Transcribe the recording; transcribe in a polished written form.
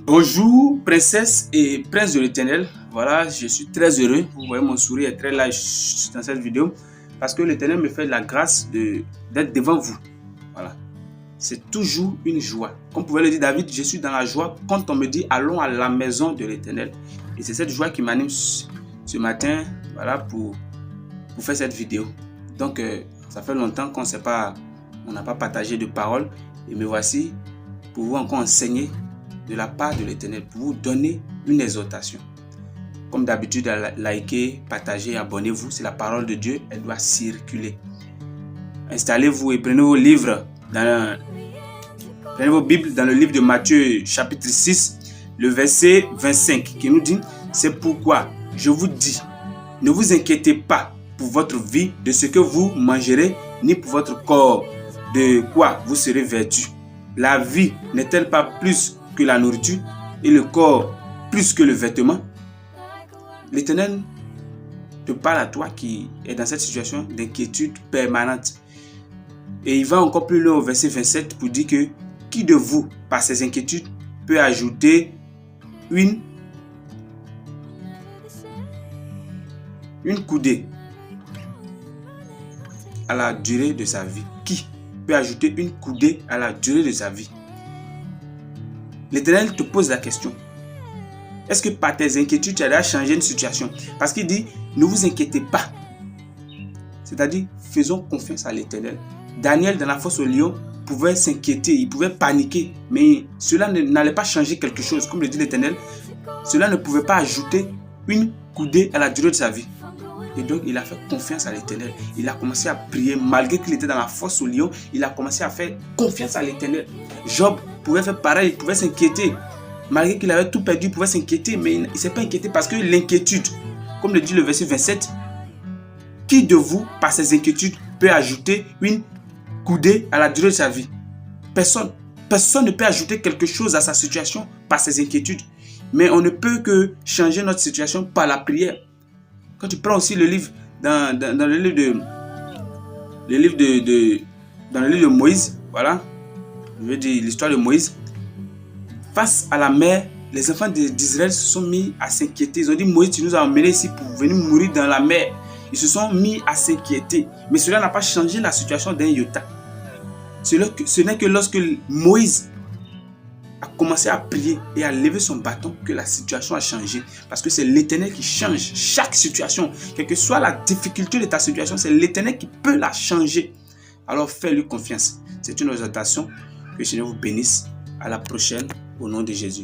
Bonjour, princesse et prince de l'Éternel. Voilà, je suis très heureux. Vous voyez, mon sourire est très large dans cette vidéo parce que l'Éternel me fait la grâce d'être devant vous. Voilà, c'est toujours une joie. Comme pouvait le dire David, je suis dans la joie quand on me dit allons à la maison de l'Éternel. Et c'est cette joie qui m'anime ce matin, voilà, pour faire cette vidéo. Donc, ça fait longtemps qu'on n'a pas partagé de paroles. Et me voici pour vous encore enseigner de la part de l'Éternel, pour vous donner une exhortation. Comme d'habitude, likez, partagez, abonnez-vous. C'est la parole de Dieu, elle doit circuler. Installez-vous et prenez vos livres, prenez vos Bibles dans le livre de Matthieu, chapitre 6, le verset 25, qui nous dit: c'est pourquoi je vous dis, ne vous inquiétez pas pour votre vie de ce que vous mangerez, ni pour votre corps de quoi vous serez vêtus. La vie n'est-elle pas plus que la nourriture et le corps plus que le vêtement? L'Éternel te parle à toi qui est dans cette situation d'inquiétude permanente. Et il va encore plus loin au verset 27 pour dire que qui de vous, par ses inquiétudes, peut ajouter une coudée à la durée de sa vie? Qui peut ajouter une coudée à la durée de sa vie? L'Éternel te pose la question. Est-ce que par tes inquiétudes, tu as déjà changé une situation? Parce qu'il dit, ne vous inquiétez pas. C'est-à-dire, faisons confiance à l'Éternel. Daniel, dans la fosse au lion, pouvait s'inquiéter, il pouvait paniquer, mais cela n'allait pas changer quelque chose. Comme le dit l'Éternel, cela ne pouvait pas ajouter une coudée à la durée de sa vie. Et donc, il a fait confiance à l'Éternel. Il a commencé à prier. Malgré qu'il était dans la fosse au lion, il a commencé à faire confiance à l'Éternel. Job pouvait faire pareil, il pouvait s'inquiéter. Malgré qu'il avait tout perdu, il pouvait s'inquiéter, mais il ne s'est pas inquiété parce que l'inquiétude, comme le dit le verset 27, qui de vous, par ses inquiétudes, peut ajouter une coudée à la durée de sa vie? Personne. Personne ne peut ajouter quelque chose à sa situation par ses inquiétudes. Mais on ne peut que changer notre situation par la prière. Quand tu prends aussi le livre dans le livre de Moïse, voilà, je veux dire l'histoire de Moïse, face à la mer, les enfants d'Israël se sont mis à s'inquiéter. Ils ont dit: Moïse, tu nous as emmenés ici pour venir mourir dans la mer. Ils se sont mis à s'inquiéter. Mais cela n'a pas changé la situation d'un iota. Ce n'est que lorsque Moïse a commencé à prier et à lever son bâton que la situation a changé. Parce que c'est l'Éternel qui change chaque situation. Quelle que soit la difficulté de ta situation, c'est l'Éternel qui peut la changer. Alors fais-lui confiance. C'est une exhortation. Que le Seigneur vous bénisse. À la prochaine, au nom de Jésus.